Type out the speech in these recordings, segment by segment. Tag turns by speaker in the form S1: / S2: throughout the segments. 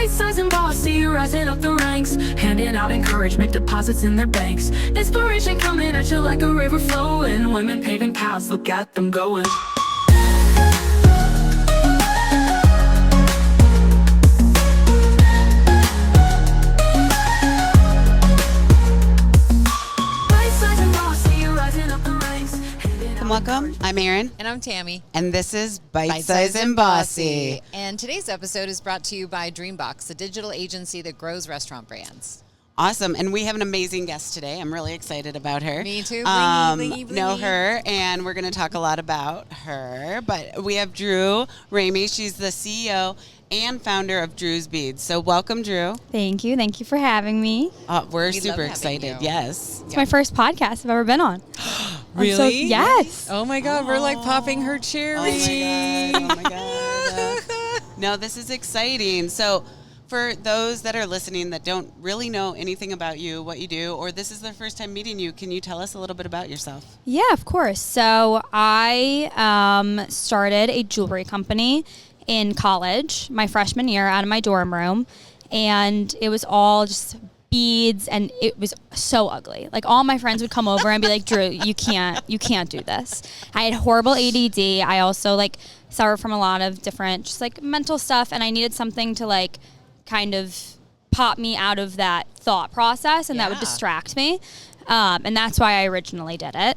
S1: Bite-Sized and Bossy, rising up the ranks, handing out encouragement, deposits in their banks. Inspiration coming at you like a river flowing. Women paving paths, look at them going. Bite-Sized and Bossy, rising up the ranks, handing out
S2: Welcome. I'm Erin.
S3: And I'm Tammy.
S2: And this is Bite-Sized and Bossy.
S3: And today's episode is brought to you by Dreambox, a digital agency that grows restaurant brands.
S2: Awesome. And we have an amazing guest today. I'm really excited about her.
S3: Me too.
S2: Know her, and we're going to talk a lot about her. But we have Drewe Raimi. She's the CEO and founder of DrewezBeadz. So welcome, Drew.
S4: Thank you. Thank you for having me.
S2: We're
S3: We
S2: super
S3: love having
S2: excited.
S3: you.
S2: Yes.
S4: It's my first podcast I've ever been on.
S2: Really?
S4: Yes.
S3: Oh my God, we're like popping her cherry.
S2: Oh my God. No, this is exciting. So for those that are listening that don't really know anything about you, what you do, or this is their first time meeting you, can you tell us a little bit about yourself?
S4: Yeah, of course. So I started a jewelry company in college, my freshman year, out of my dorm room. And it was all just beads, and it was so ugly. Like, all my friends would come over and be like, Drew, you can't do this. I had horrible ADD. I also suffered from a lot of different just mental stuff, and I needed something to kind of pop me out of that thought process, and that would distract me. And that's why I originally did it.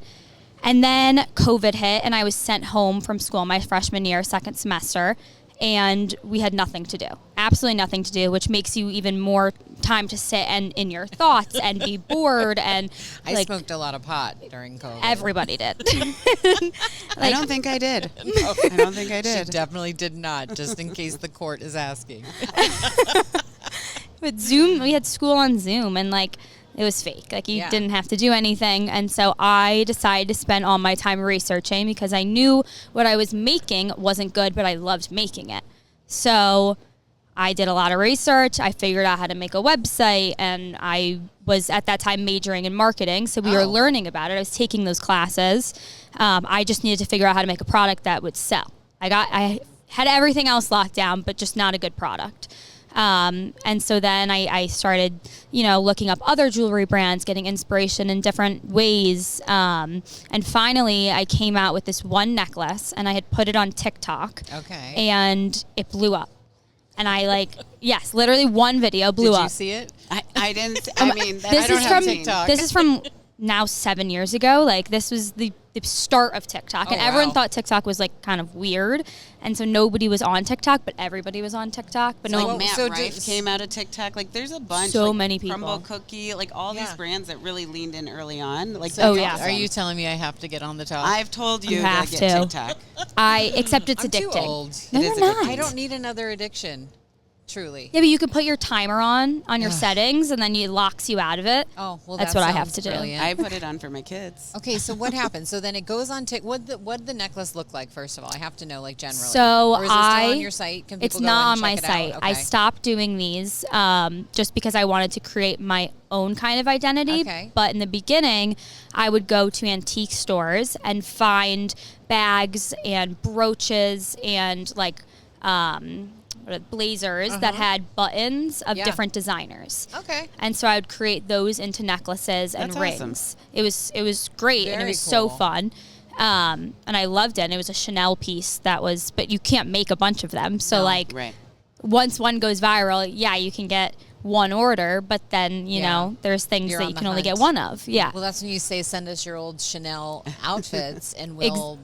S4: And then COVID hit, and I was sent home from school my freshman year, second semester, and we had nothing to do. Absolutely nothing to do, which makes you even more time to sit and in your thoughts and be bored. And
S3: I smoked a lot of pot during COVID.
S4: Everybody did.
S2: I don't think I did.
S3: No.
S2: I don't think I did.
S3: She definitely did not, just in case the court is asking.
S4: With Zoom, we had school on Zoom, and it was fake. You didn't have to do anything. And so I decided to spend all my time researching, because I knew what I was making wasn't good, but I loved making it. So I did a lot of research. I figured out how to make a website, and I was at that time majoring in marketing. So we were learning about it. I was taking those classes. I just needed to figure out how to make a product that would sell. I had everything else locked down, but just not a good product. And so then I started, looking up other jewelry brands, getting inspiration in different ways. And finally, I came out with this one necklace, and I had put it on TikTok.
S3: Okay.
S4: And it blew up. And yes, literally one video blew up.
S3: Did you see it?
S2: I didn't. I mean,
S4: This
S2: I
S4: is
S2: don't have
S4: from
S2: TikTok.
S4: This is from now 7 years ago. This was the start of TikTok, and everyone thought TikTok was kind of weird, and so nobody was on TikTok, but everybody was on TikTok. But
S2: Matt Rife came out of TikTok. There's a bunch.
S4: So many people.
S2: Crumble Cookie, all these brands that really leaned in early on.
S3: Are you telling me I have to get on the top?
S2: I've told you
S4: have
S2: to get
S4: to.
S2: TikTok.
S4: Except it's
S3: I'm
S4: addicting.
S3: too old.
S4: No,
S2: It is
S4: you're not.
S3: I don't need another addiction. Truly.
S4: Yeah, but you can put your timer on your settings, and then it locks you out of it.
S3: Oh, well,
S4: that's
S3: that
S4: what I have
S3: sounds
S4: to do.
S3: brilliant.
S2: I put it on for my kids.
S3: Okay, so what happens? So then it goes on What'd the necklace look like, first of all? I have to know, generally.
S4: So
S3: or is it still on your site? Can people
S4: it's
S3: go
S4: not
S3: and
S4: on my
S3: check it out?
S4: site.
S3: Okay.
S4: I stopped doing these just because I wanted to create my own kind of identity.
S3: Okay.
S4: But in the beginning, I would go to antique stores and find bags and brooches and blazers that had buttons of different designers.
S3: Okay.
S4: And so I would create those into necklaces and
S2: That's
S4: rings.
S2: awesome.
S4: It was great, and it
S3: Very
S4: was so
S3: cool.
S4: fun. And I loved it. And it was a Chanel piece but you can't make a bunch of them. So
S2: Right.
S4: once one goes viral, you can get one order, but then, you know, there's things
S3: You're
S4: that
S3: on
S4: you
S3: the
S4: can only get
S3: hunt.
S4: one of. Yeah.
S3: Well, that's when you say, send us your old Chanel outfits, and we'll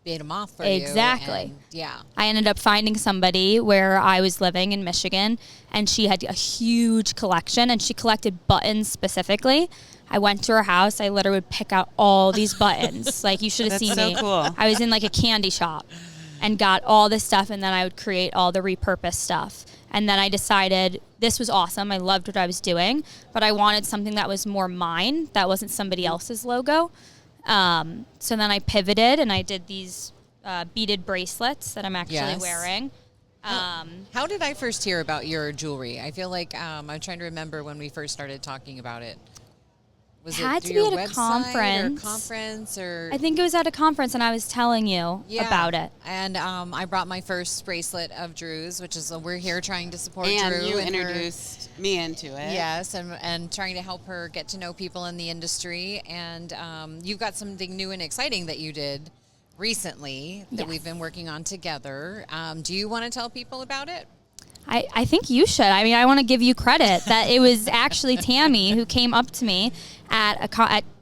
S3: beat them off for you.
S4: Exactly.
S3: And,
S4: I ended up finding somebody where I was living in Michigan, and she had a huge collection, and she collected buttons specifically. I went to her house. I literally would pick out all these buttons. You should have seen
S2: so
S4: me.
S2: cool.
S4: I was in a candy shop and got all this stuff, and then I would create all the repurposed stuff. And then I decided this was awesome. I loved what I was doing, but I wanted something that was more mine, that wasn't somebody else's logo. So then I pivoted, and I did these beaded bracelets that I'm actually wearing.
S3: How did I first hear about your jewelry? I feel like I'm trying to remember when we first started talking about it. Was
S4: Had
S3: it
S4: to
S3: through
S4: be
S3: your
S4: at a
S3: website
S4: conference.
S3: or
S4: I think it was at a conference, and I was telling you about it.
S3: And I brought my first bracelet of Drew's, which is we're here trying to support Drew.
S2: And you
S3: and her-
S2: introduced me into it.
S3: Yes, and trying to help her get to know people in the industry. And you've got something new and exciting that you did recently that
S4: Yes.
S3: we've been working on together. Do you want to tell people about it?
S4: I think you should. I mean, I want to give you credit that it was actually Tammy who came up to me at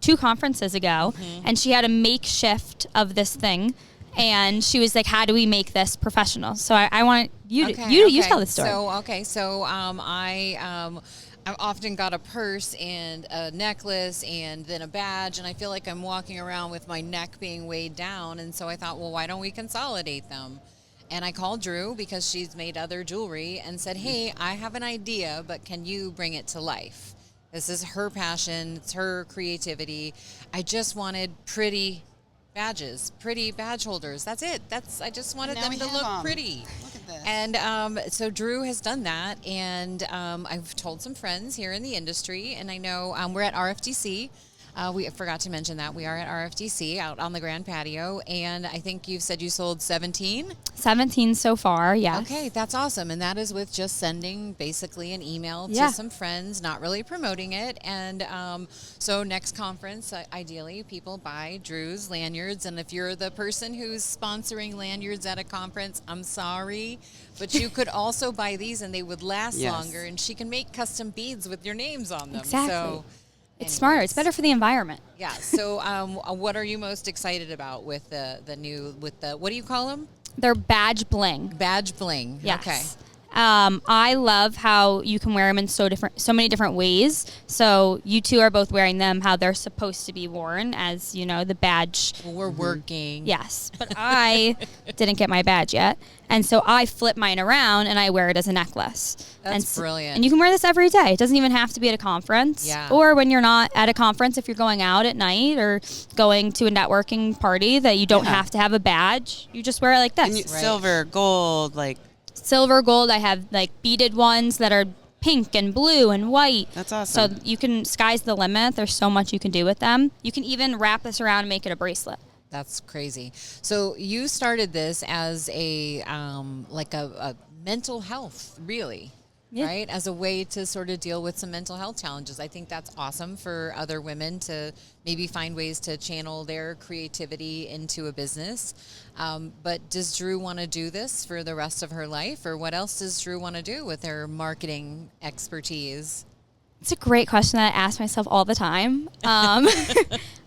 S4: 2 conferences ago, and she had a makeshift of this thing, and she was like, "How do we make this professional?" So I want you to you tell the story.
S3: So I've often got a purse and a necklace and then a badge, and I feel like I'm walking around with my neck being weighed down, and so I thought, well, why don't we consolidate them? And I called Drew because she's made other jewelry and said, hey, I have an idea, but can you bring it to life? This is her passion. It's her creativity. I just wanted pretty badges, pretty badge holders. That's it. I just wanted
S2: Now
S3: them
S2: we
S3: to
S2: have
S3: look
S2: 'em.
S3: pretty.
S2: Look at this.
S3: And so Drew has done that. And I've told some friends here in the industry. And I know we're at RFDC. We forgot to mention that we are at RFDC out on the grand patio, and I think you said you sold 17.
S4: 17 so far, yes.
S3: Okay, that's awesome, and that is with just sending basically an email to
S4: Yeah.
S3: some friends, not really promoting it. And so next conference, ideally, people buy Drew's lanyards, and if you're the person who's sponsoring lanyards at a conference, I'm sorry, but you could also buy these, and they would last
S2: Yes.
S3: longer, and she can make custom beads with your names on them.
S4: Exactly.
S3: So.
S4: It's smarter. It's
S3: anyways.
S4: better for the environment.
S3: Yeah. So, what are you most excited about with the new what do you call them?
S4: They're badge bling.
S3: Badge bling.
S4: Yes.
S3: Okay.
S4: I love how you can wear them in so many different ways. So you two are both wearing them how they're supposed to be worn, as you know, the badge.
S3: Well, we're working.
S4: Yes, but I didn't get my badge yet, and so I flip mine around and I wear it as a necklace.
S3: That's brilliant.
S4: And you can wear this every day. It doesn't even have to be at a conference.
S3: Yeah.
S4: Or when you're not at a conference, if you're going out at night or going to a networking party that you don't
S2: Yeah.
S4: have to have a badge, you just wear it like this.
S2: And
S3: Right.
S2: silver, gold, like
S4: Silver, gold. I have like beaded ones that are pink and blue and white.
S2: That's awesome.
S4: So you can, sky's the limit. There's so much you can do with them. You can even wrap this around and make it a bracelet.
S3: That's crazy. So you started this as a like a mental health, really.
S4: Yeah.
S3: Right? As a way to sort of deal with some mental health challenges. I think that's awesome for other women to maybe find ways to channel their creativity into a business. But does Drew want to do this for the rest of her life? Or what else does Drew want to do with her marketing expertise?
S4: It's a great question that I ask myself all the time.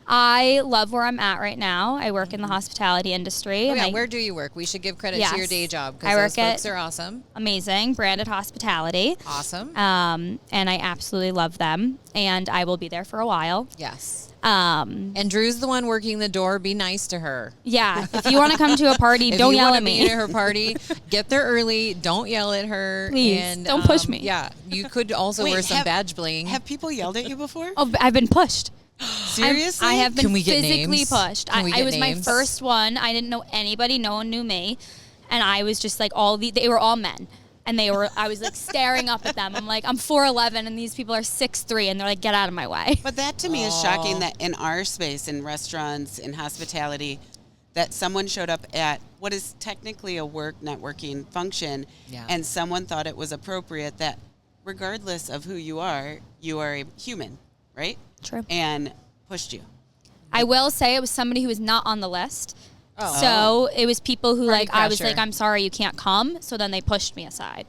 S4: I love where I'm at right now. I work in the hospitality industry.
S3: Oh,
S4: and
S3: yeah,
S4: I-
S3: where do you work? We should give credit to your
S4: Yes.
S3: day job
S4: I
S3: because
S4: work
S3: those folks
S4: at-
S3: are awesome.
S4: Amazing, branded hospitality.
S3: Awesome.
S4: And I absolutely love them. And I will be there for a while.
S3: Yes.
S4: Um,
S3: And Drew's the one working the door. Be nice to her.
S4: yeah, if you want to come to a party,
S3: If
S4: don't
S3: you
S4: yell
S3: wanna
S4: at
S3: be
S4: me.
S3: at her party, get there early. Don't yell at her.
S4: Please,
S3: and,
S4: don't push me.
S3: Yeah, you could also
S2: Wait,
S3: wear some
S2: have-
S3: badge bling.
S2: have people yelled at you before?
S4: Oh, I've been pushed.
S2: Seriously?
S4: I have been
S3: Can we get
S4: physically
S3: names?
S4: pushed.
S3: Can we
S4: I
S3: get
S4: was
S3: names?
S4: my first one. I didn't know anybody. No one knew me. And I was just like they were all men. And I was like staring up at them. I'm like, I'm 4'11", and these people are 6'3", and they're like, get out of my way.
S2: But that to me is shocking that in our space, in restaurants, in hospitality, that someone showed up at what is technically a work networking function,
S3: Yeah.
S2: and someone thought it was appropriate that regardless of who you are a human, right?
S4: True.
S2: And pushed you.
S4: I will say it was somebody who was not on the list.
S3: Oh.
S4: So it was people who
S3: Party
S4: I was
S3: crasher.
S4: like, I'm sorry, you can't come. So then they pushed me aside.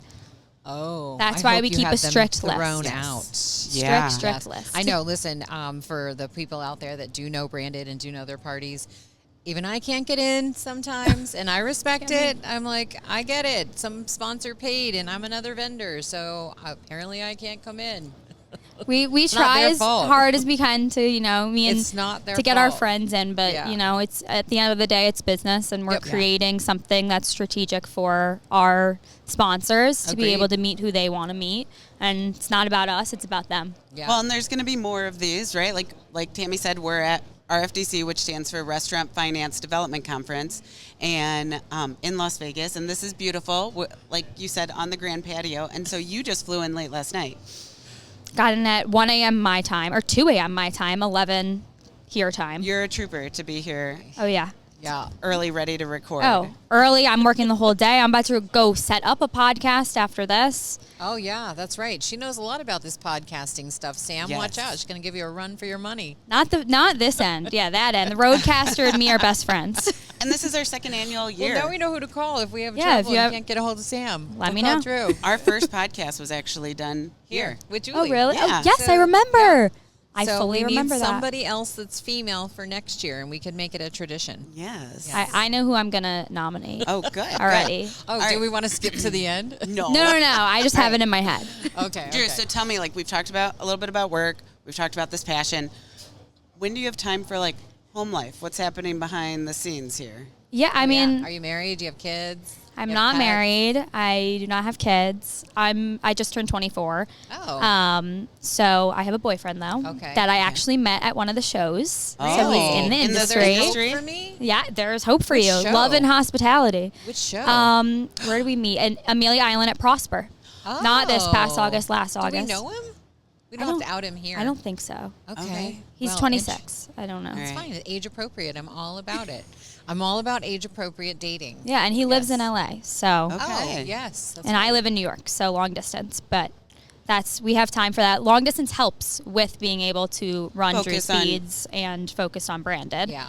S3: Oh,
S4: That's
S3: I
S4: why
S3: hope
S4: we
S3: you
S4: keep
S3: had
S4: a
S3: them
S4: strict list.
S3: thrown
S2: Yes.
S3: out.
S2: Yeah.
S4: Strict list.
S3: I know. Listen, for the people out there that do know branded and do know their parties, even I can't get in sometimes, and I respect it. I'm like, I get it. Some sponsor paid, and I'm another vendor, so apparently I can't come in.
S4: We
S3: not
S4: try
S3: their
S4: as
S3: fault.
S4: hard as we can to, me and
S3: It's not their
S4: to get our
S3: fault.
S4: friends in, but
S3: Yeah.
S4: it's at the end of the day, it's business, and we're
S3: Yep. Yeah.
S4: creating something that's strategic for our sponsors to be
S3: Agreed.
S4: able to meet who they want to meet, and it's not about us; it's about them.
S3: Yeah.
S2: Well, and there's going to be more of these, right? Like Tammy said, we're at RFDC, which stands for Restaurant Finance Development Conference, and in Las Vegas. And this is beautiful, like you said, on the grand patio. And so you just flew in late last night.
S4: Got in at 1 a.m. my time, or 2 a.m. my time, 11 here time.
S2: You're a trooper to be here
S4: Oh, yeah.
S3: Yeah.
S2: early, ready to record.
S4: Oh, early. I'm working the whole day. I'm about to go set up a podcast after this.
S3: Oh, yeah, that's right. She knows a lot about this podcasting stuff, Sam.
S2: Yes.
S3: Watch out. She's going to give you a run for your money.
S4: Not this end. Yeah, that end. The roadcaster and me are best friends.
S2: And this is our second annual year.
S3: Well, now we know who to call if we have
S4: Yeah,
S3: trouble and can't get a hold of Sam.
S4: Let me
S3: We'll
S4: know.
S3: call Drew.
S2: Our first podcast was actually done here.
S3: With Julie.
S4: Oh, really?
S2: Yeah.
S4: Oh, yes,
S3: So,
S4: I remember. I
S3: So
S4: fully
S3: we
S4: remember
S3: need
S4: that.
S3: somebody else that's female for next year, and we could make it a tradition.
S2: Yes.
S4: I know who I'm going to nominate
S2: Oh, good.
S4: already.
S3: Oh,
S2: All
S3: do
S2: right.
S3: we want to skip to the end?
S2: No.
S4: No. I just have it in my head.
S3: Okay.
S2: Drew,
S3: okay.
S2: so tell me, like, we've talked about a little bit about work. We've talked about this passion. When do you have time for, like, home life? What's happening behind the scenes here?
S4: Yeah, I mean,
S3: Are you married? Do you have kids?
S4: I'm
S3: You have
S4: not
S3: pets?
S4: married. I do not have kids. I just turned 24.
S3: Oh.
S4: So I have a boyfriend though.
S3: Okay.
S4: That I actually met at one of the shows. So
S2: Oh.
S4: he's in the
S2: In the
S4: industry.
S2: industry?
S3: For me?
S4: Yeah, there's hope for
S3: Which
S4: you.
S3: show?
S4: Love and hospitality.
S3: Which show?
S4: Where did we meet? In Amelia Island at Prosper. Not this past August, last August.
S3: Do we know him? We
S4: I
S3: don't have
S4: don't-
S3: to out him here.
S4: I don't think so.
S3: Okay.
S2: Okay.
S4: He's
S3: Well,
S4: 26. I don't know.
S2: All
S3: It's
S2: right.
S3: fine. Age appropriate. I'm all about it. I'm all about age appropriate dating.
S4: Yeah, and he lives
S3: Yes.
S4: in LA. So
S2: Okay.
S3: Oh, yes. That's
S4: and I live in New York, so long distance. But we have time for that. Long distance helps with being able to run
S2: Focus on-
S4: DrewezBeadz and focus on branded.
S3: Yeah.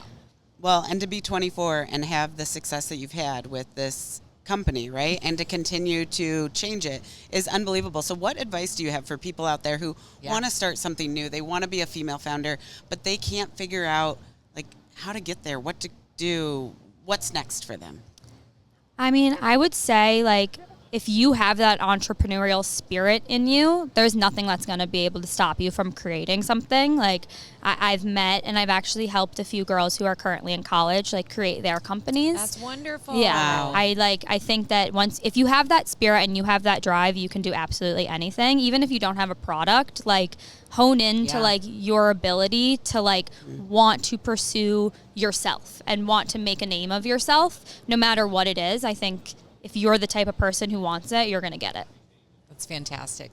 S2: Well, and to be 24 and have the success that you've had with this company, right? And to continue to change it is unbelievable. So what advice do you have for people out there who
S3: Yeah.
S2: want to start something new? They want to be a female founder, but they can't figure out like how to get there, what to do, what's next for them.
S4: I mean, I would say like if you have that entrepreneurial spirit in you, there's nothing that's going to be able to stop you from creating something. Like I've met and I've actually helped a few girls who are currently in college like create their companies.
S3: That's wonderful.
S4: Yeah,
S2: Wow.
S4: I think that if you have that spirit and you have that drive, you can do absolutely anything. Even if you don't have a product, like hone into
S3: Yeah.
S4: like your ability to like want to pursue yourself and want to make a name of yourself, no matter what it is. I think if you're the type of person who wants it, you're gonna get it.
S3: That's fantastic.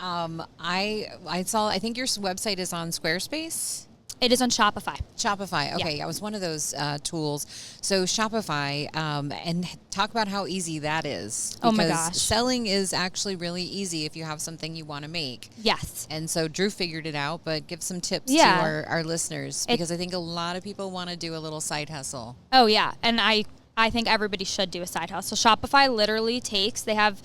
S3: I saw. I think your website is on Squarespace.
S4: It is on Shopify.
S3: Shopify. Okay, yeah. It was one of those tools. So Shopify, and talk about how easy that is.
S4: Oh my
S3: Because
S4: gosh.
S3: selling is actually really easy if you have something you want to make.
S4: Yes.
S3: And so Drew figured it out, but give some tips
S4: Yeah.
S3: to our listeners because I think a lot of people want to do a little side hustle.
S4: Oh yeah, and I think everybody should do a side hustle. Shopify literally they have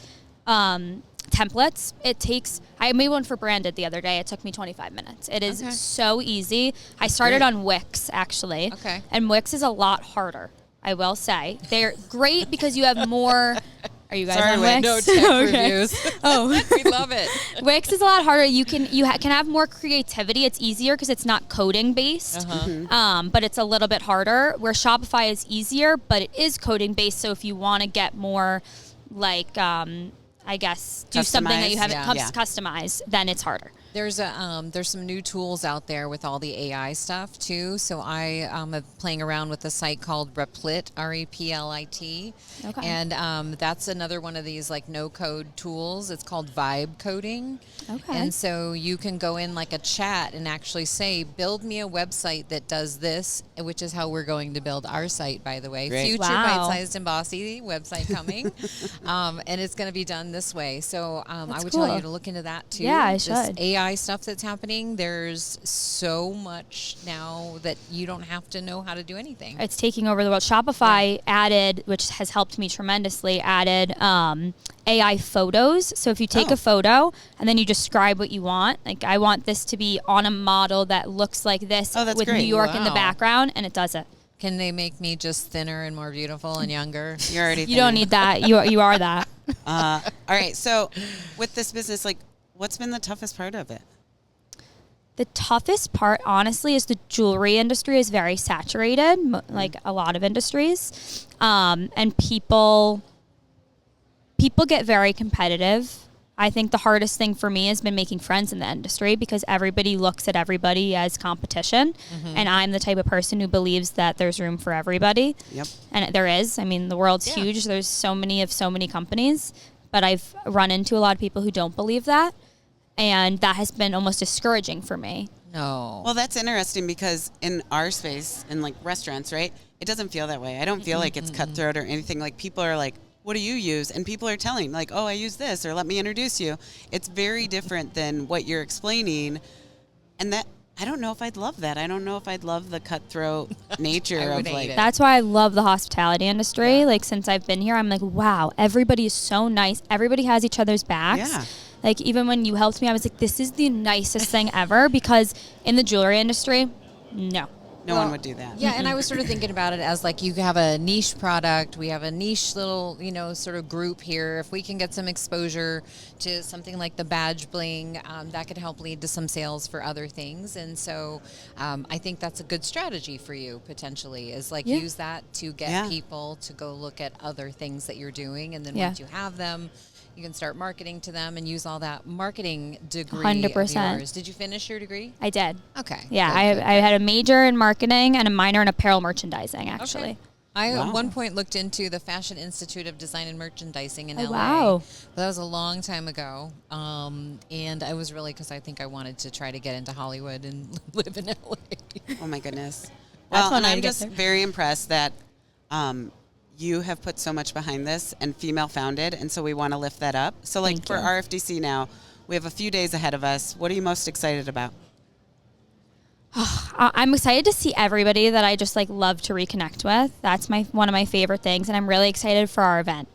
S4: templates. I made one for branded the other day. It took me 25 minutes. It is
S3: Okay.
S4: so easy. I started
S2: great.
S4: on Wix actually.
S3: Okay.
S4: And Wix is a lot harder, I will say. They're great because you have more. Are you guys
S2: Sorry,
S4: on
S2: Wix.
S4: Wix?
S3: No tech
S4: Okay.
S3: reviews.
S4: Oh.
S3: We love it.
S4: Wix is a lot harder. You can have more creativity. It's easier because it's not coding based, but it's a little bit harder. Where Shopify is easier, but it is coding based. So if you want to get more, like, I guess, do something that you haven't
S2: Yeah.
S4: customized, then it's harder.
S3: There's some new tools out there with all the AI stuff too. So I am playing around with a site called Replit, REPLIT,
S4: Okay.
S3: and that's another one of these like no code tools. It's called vibe coding.
S4: Okay.
S3: And so you can go in like a chat and actually say, build me a website that does this, which is how we're going to build our site, by the way.
S2: Great.
S3: Future
S4: Wow.
S3: Bite-Sized and Bossy website coming, and it's going to be done this way. So I
S4: That's
S3: would
S4: cool.
S3: tell you to look into that too.
S4: Yeah, I
S3: This
S4: should.
S3: AI stuff that's happening. There's so much now that you don't have to know how to do anything.
S4: It's taking over the world. Shopify added, which has helped me tremendously, added AI photos. So if you take
S2: Oh.
S4: a photo and then you describe what you want, like I want this to be on a model that looks like this
S2: Oh, that's
S4: with
S2: great.
S4: New York in the
S3: Wow.
S4: background, and it does it.
S3: Can they make me just thinner and more beautiful and younger?
S2: You're already
S4: You don't need that. You are that.
S2: All right. So with this business, like what's been the toughest part of it?
S4: The toughest part, honestly, is the jewelry industry is very saturated, like a lot of industries, and people get very competitive. I think the hardest thing for me has been making friends in the industry because everybody looks at everybody as competition, and I'm the type of person who believes that there's room for everybody.
S2: Yep.
S4: And there is. I mean, the world's
S3: Yeah.
S4: huge. There's so many companies, but I've run into a lot of people who don't believe that. And that has been almost discouraging for me.
S3: No.
S2: Well, that's interesting because in our space, in like restaurants, right, it doesn't feel that way. I don't feel like it's cutthroat or anything. Like people are like, what do you use? And people are telling like, oh, I use this, or let me introduce you. It's very different than what you're explaining. And that, I don't know if I'd love that. I don't know if I'd love the cutthroat nature
S3: I
S2: of
S3: would hate
S2: like.
S3: it.
S4: That's why I love the hospitality industry. Like since I've been here, I'm like, wow, everybody is so nice. Everybody has each other's backs.
S2: Yeah.
S4: Like even when you helped me, I was like, this is the nicest thing ever, because in the jewelry industry, no.
S2: No one would do that.
S3: Yeah, and I was sort of thinking about it as like you have a niche product, we have a niche little, sort of group here. If we can get some exposure to something like the badge bling, that could help lead to some sales for other things. And so I think that's a good strategy for you potentially, is like use that to get people to go look at other things that you're doing. And then once you have them, you can start marketing to them and use all that marketing degree
S4: 100%.
S3: of yours. Did you finish your degree?
S4: I did.
S3: Okay.
S4: Yeah,
S3: Good,
S4: I had a major in marketing and a minor in apparel merchandising, actually.
S3: Okay. I at one point looked into the Fashion Institute of Design and Merchandising in LA.
S4: Wow.
S3: But that was a long time ago. And I was really, because I think I wanted to try to get into Hollywood and live in LA.
S2: Oh my goodness.
S4: That's
S2: Well,
S4: one
S2: and
S4: way to
S2: I'm
S4: get
S2: just
S4: there.
S2: very impressed that you have put so much behind this and female founded, and so we want to lift that up. So like
S4: Thank
S2: for
S4: you.
S2: RFDC now, we have a few days ahead of us. What are you most excited about?
S4: I'm excited to see everybody that I just like love to reconnect with. That's one of my favorite things, and I'm really excited for our event.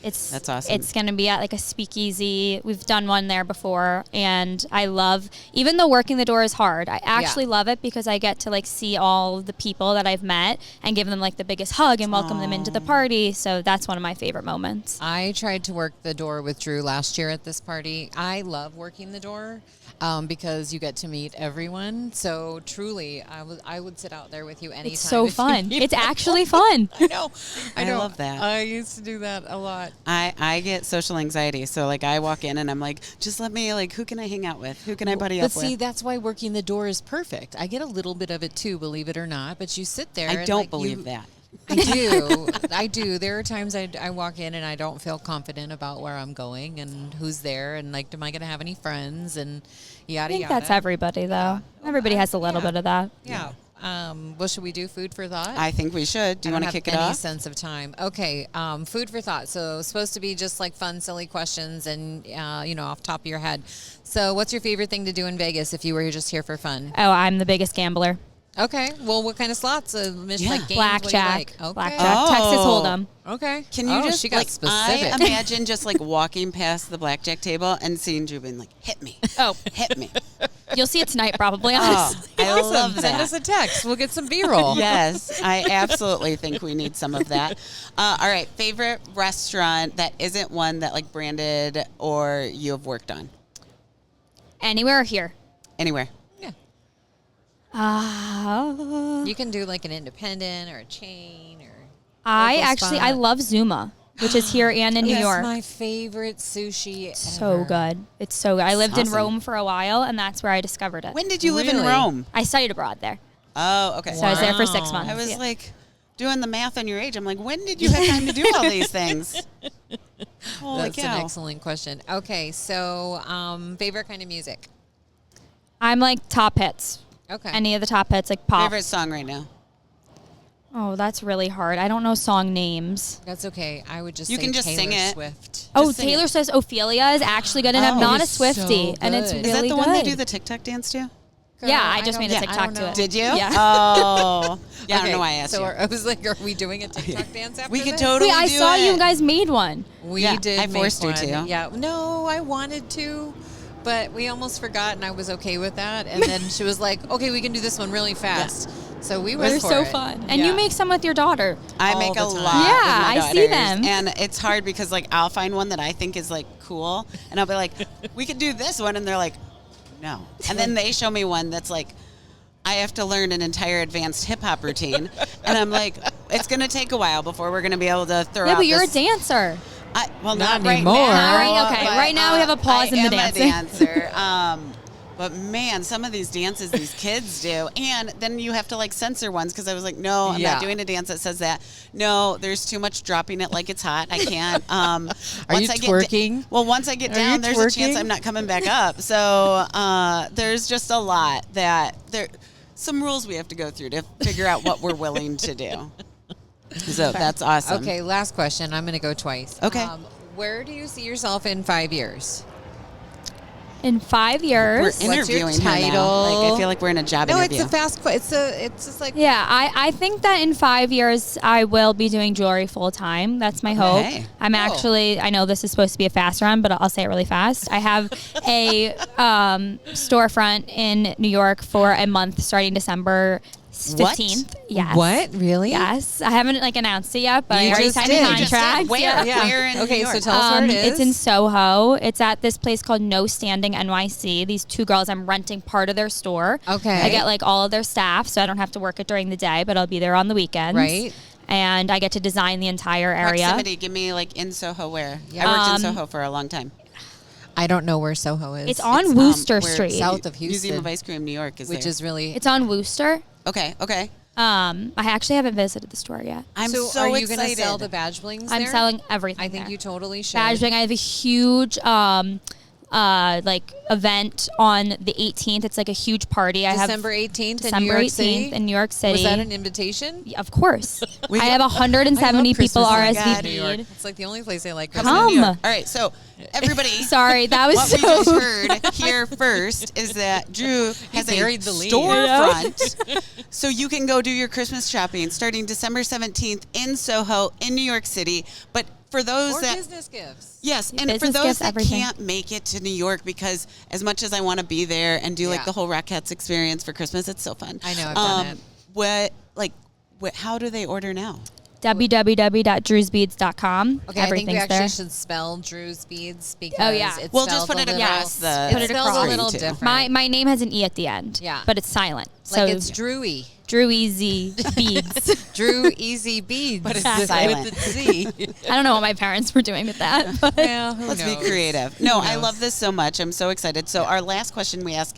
S2: That's awesome.
S4: It's going to be at like a speakeasy. We've done one there before, and I love, even though working the door is hard, I actually love it because I get to like see all the people that I've met and give them like the biggest hug and welcome them into the party. So that's one of my favorite moments.
S3: I tried to work the door with Drew last year at this party. I love working the door because you get to meet everyone. So truly, I would sit out there with you anytime.
S4: It's so
S3: if you
S4: fun.
S3: need
S4: It's
S3: help.
S4: actually fun.
S3: I know.
S2: I love that.
S3: I used to do that a lot.
S2: I get social anxiety, so like I walk in and I'm like, just let me, like, who can I hang out with? Who can I buddy up
S3: But see,
S2: with?
S3: that's why working the door is perfect. I get a little bit of it too, believe it or not. But you sit there.
S2: I
S3: and,
S2: don't
S3: like,
S2: believe that.
S3: I do. I do. There are times I walk in and I don't feel confident about where I'm going and who's there and like, am I going to have any friends and yada
S4: I think
S3: yada.
S4: that's everybody, though. Everybody has a little bit of that.
S3: Yeah. Well, should we do food for thought?
S2: I think we should. Do you want to kick it
S3: any
S2: off?
S3: sense of time. Okay. Food for thought. So it's supposed to be just like fun, silly questions and, off the top of your head. So what's your favorite thing to do in Vegas if you were just here for fun?
S4: Oh, I'm the biggest gambler.
S3: Okay. Well, what kind of slots? Like games? What do you
S4: Blackjack.
S3: like? Okay.
S4: Blackjack. Texas
S2: Oh.
S4: Hold'em.
S3: Okay.
S2: Can you just
S3: she got
S2: like
S3: specific.
S2: I imagine just like walking past the blackjack table and seeing Drew being like, hit me.
S4: Oh,
S2: Hit me.
S4: you'll see it tonight, probably.
S2: Oh,
S4: Honestly.
S2: I love that.
S3: Send us a text. We'll get some B-roll.
S2: Yes, I absolutely think we need some of that. All right, favorite restaurant that isn't one that like branded or you have worked on?
S4: Anywhere or here?
S2: Anywhere.
S3: Yeah.
S4: Uh,
S3: You can do like an independent or a chain or.
S4: I
S3: local
S4: actually,
S3: spot.
S4: I love Zuma, which is here and in New
S3: That's
S4: York.
S3: my favorite sushi.
S4: So
S3: ever.
S4: good. It's so good. I lived in
S2: Awesome.
S4: Rome for a while, and that's where I discovered it.
S2: When did you live in
S3: Really?
S2: Rome?
S4: I studied abroad there.
S2: Oh, okay.
S4: So I was there for 6
S3: Wow.
S4: months.
S2: I was
S4: yeah.
S2: like doing the math on your age. I'm like, when did you have time to do all these things? Holy
S3: That's
S2: cow.
S3: an excellent question. Okay, so favorite kind of music.
S4: I'm like top hits.
S3: Okay.
S4: Any of the top hits, like pop.
S2: Favorite song right now?
S4: Oh, that's really hard. I don't know song names.
S3: That's okay. I would just
S2: You
S3: say
S2: can just
S3: Taylor
S2: sing it.
S3: Swift.
S4: Oh,
S2: sing
S4: Taylor
S2: it.
S4: says Ophelia is actually good, and I'm
S2: Oh,
S4: not a
S3: it's so
S4: Swiftie, and it's
S3: good.
S4: really
S2: Is that the
S4: good.
S2: one they do the TikTok dance to?
S4: Yeah, I
S3: Girl,
S4: just made a
S3: don't-
S4: TikTok
S3: I don't
S4: to
S3: know.
S4: it.
S2: Did you?
S4: Yeah.
S2: Oh. Yeah, I don't
S3: Okay,
S2: know why I asked
S3: so
S2: you.
S3: I was like, are we doing a TikTok dance after
S2: We could
S3: this?
S2: totally
S4: Wait, I
S2: do
S4: saw
S2: it.
S4: you guys made one.
S3: We
S2: Yeah,
S3: did.
S2: I forced
S3: make
S2: her
S3: one.
S2: to.
S3: Yeah. No, I wanted to, but we almost forgot, and I was okay with that. And then she was like, "Okay, we can do this one really fast." So we went
S4: They're
S3: for
S4: so
S3: it.
S4: fun. And
S3: Yeah.
S4: you make some with your daughter.
S2: I
S3: all
S2: make
S3: the
S2: a
S3: time.
S2: lot.
S4: Yeah,
S2: with my
S4: I see
S2: daughters.
S4: them.
S2: And it's hard because like I'll find one that I think is like cool, and I'll be like, "We could do this one," and they're like, "No." And then they show me one that's like, I have to learn an entire advanced hip hop routine, and I'm like, it's gonna take a while before we're gonna be able to throw.
S4: Yeah,
S2: out
S4: but you're
S2: this-
S4: a dancer.
S2: Well,
S3: Not
S2: not right
S3: anymore.
S2: now.
S3: All
S4: right, okay.
S2: but,
S4: Right now we have a pause
S2: I
S4: in the
S2: am
S4: dancing.
S2: a dancer. But man, some of these dances these kids do, and then you have to like censor ones because I was like, no, I'm not doing a dance that says that. No, there's too much dropping it like it's hot. I can't.
S5: Are you twerking?
S2: Once I get down, there's a chance I'm not coming back up. So there's just a lot some rules we have to go through to figure out what we're willing to do. So that's awesome.
S3: Okay, last question. I'm going to go twice.
S2: Okay.
S3: Where do you see yourself in 5 years?
S4: In 5 years.
S2: We're
S3: What's your
S2: interviewing her now.
S3: title?
S2: Like, I feel like we're in a job
S3: No,
S2: interview.
S3: it's a fast. It's just like.
S4: Yeah, I think that in 5 years I will be doing jewelry full time. That's my
S2: Okay.
S4: hope. I'm
S3: Cool.
S4: actually, I know this is supposed to be a fast run, but I'll say it really fast. I have a storefront in New York for a month starting December 15th. Yes.
S3: What? Really?
S4: Yes. I haven't like announced it yet, but
S3: You
S4: I already
S3: just
S4: signed
S3: did.
S4: a
S3: You just
S4: contract.
S2: Where?
S4: Yeah.
S2: Where in
S3: Okay,
S2: New
S3: so
S2: York?
S3: tell us where it is.
S4: It's in Soho. It's at this place called No Standing NYC. These two girls, I'm renting part of their store.
S3: Okay.
S4: I get like all of their staff, so I don't have to work it during the day, but I'll be there on the weekends.
S3: Right.
S4: And I get to design the entire area.
S2: Proximity. Give me like in Soho where?
S3: Yeah.
S2: I worked in Soho for a long time.
S3: I don't know where Soho is.
S4: It's on Wooster
S2: where
S4: Street.
S3: South of Houston.
S2: Museum of Ice Cream, New York is
S3: which
S2: there.
S3: is really.
S4: It's on Wooster.
S2: Okay.
S4: I actually haven't visited the store yet.
S2: I'm
S3: so
S2: so
S3: are you
S2: excited.
S3: going to sell the badge blings
S4: I'm
S3: there?
S4: selling everything.
S3: I think
S4: there.
S3: you totally should.
S4: Badge bling. I have a huge like event on the 18th. It's like a huge party.
S3: December
S4: I have
S3: 18th in
S4: December
S3: New York
S4: 18th
S3: City.
S4: in New York City.
S3: Was that an invitation?
S4: Yeah, of course.
S2: We
S4: I
S2: got-
S4: have 170
S3: I love
S4: people
S3: Christmas in New York.
S4: RSVP'd.
S3: It's like the only place I like.
S2: Come
S3: Christmas.
S2: to New York.
S4: Come.
S2: All right, so everybody.
S4: Sorry, that was
S2: What we
S4: so.
S2: just heard here first is that Drew has a
S3: buried the lead.
S2: storefront, so you can go do your Christmas shopping starting December 17th in Soho in New York City. But for those
S3: Or
S2: that
S3: business gifts.
S2: yes, and for
S4: Business
S2: those
S4: gifts,
S2: that
S4: everything.
S2: can't make it to New York, because as much as I want to be there and do like
S3: Yeah.
S2: the whole Rockettes experience for Christmas, it's so fun.
S3: I know, I've done it.
S2: How do they order now?
S4: www.DrewezBeadz.com.
S3: Okay, I think we
S4: Everything's
S3: actually
S4: there.
S3: should spell DrewezBeadz because
S4: Oh, yeah.
S3: it's
S2: We'll just
S3: spelled
S2: put it
S3: a little-
S2: across the-
S3: It's
S4: Put it
S3: spelled
S4: across.
S3: a little
S2: Too.
S3: different.
S4: My name has an E at the end.
S3: Yeah.
S4: But it's silent.
S3: like
S4: So
S3: it's Drewy.
S4: Drew Easy Beads.
S3: Drew Easy Beads.
S2: But it's
S4: silent.
S3: With the Z.
S4: I don't know what my parents were doing with that. But
S3: Well, who
S2: Let's
S3: knows?
S2: be creative. No, I
S3: knows?
S2: love this so much. I'm so excited. So our last question we ask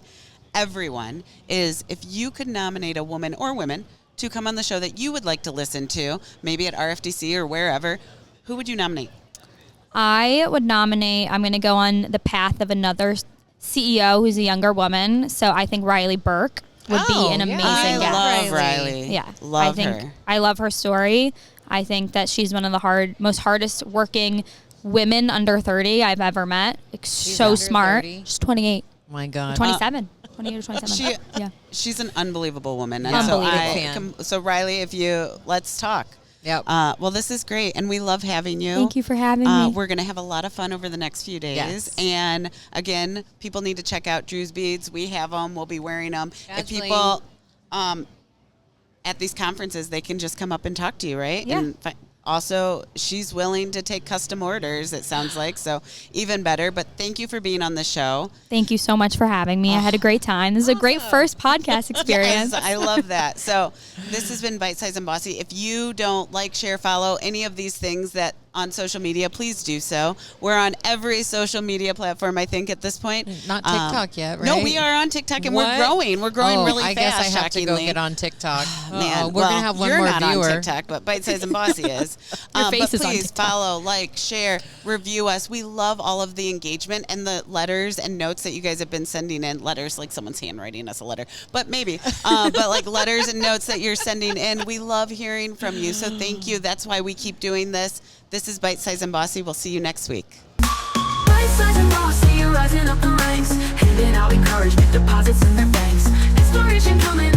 S2: everyone is, if you could nominate a woman or women to come on the show that you would like to listen to, maybe at RFDC or wherever, who would you nominate?
S4: I would nominate, I'm going to go on the path of another CEO who's a younger woman. So I think Riley Burke would be an amazing
S2: I
S4: guest.
S2: love
S3: Riley.
S2: Riley.
S4: Yeah.
S2: Love
S4: I think
S2: her.
S4: I love her story. I think that she's one of the most hardest working women under 30 I've ever met. Like, so
S3: under
S4: smart.
S3: 30?
S4: She's 28,
S3: My God.
S4: 27. 28 or 27. Yeah.
S2: She's an unbelievable woman. And
S4: Unbelievable.
S2: So,
S3: Fan.
S2: so Riley, let's talk.
S3: Yep.
S2: Well, this is great, and we love having you.
S4: Thank you for having me.
S2: We're going to have a lot of fun over the next few days.
S3: Yes.
S2: And again, people need to check out Drew's Beads. We have them. We'll be wearing them. If
S3: Badge
S2: people at these conferences, they can just come up and talk to you, right?
S4: Yeah.
S2: And also, she's willing to take custom orders, it sounds like, so even better. But thank you for being on the show.
S4: Thank you so much for having me. I had a great time. This is a great first podcast experience.
S2: Yes, I love that. So this has been Bite Size and Bossy. If you don't like, share, follow any of these things that on social media, please do so. We're on every social media platform, I think, at this point.
S3: Not TikTok yet, right?
S2: No, we are on TikTok, and
S3: What?
S2: we're growing. We're growing really
S3: I
S2: fast,
S3: guess I have to go
S2: shockingly.
S3: get on TikTok.
S2: Man,
S3: we're
S2: well,
S3: gonna have one
S2: you're
S3: more
S2: not
S3: viewer.
S2: on TikTok, but Bite Size and Bossy is.
S4: Your face
S2: but
S4: is on
S2: please
S4: TikTok.
S2: follow, like, share, review us. We love all of the engagement and the letters and notes that you guys have been sending in. Letters, like someone's handwriting us a letter, but maybe. But like letters and notes that you're sending in. We love hearing from you, so thank you. That's why we keep doing this. This is Bite Size and Bossy. We'll see you next week.
S1: Bite-sized and bossy, rising up the ranks, handing out encouragement, deposits in their banks. Inspiration coming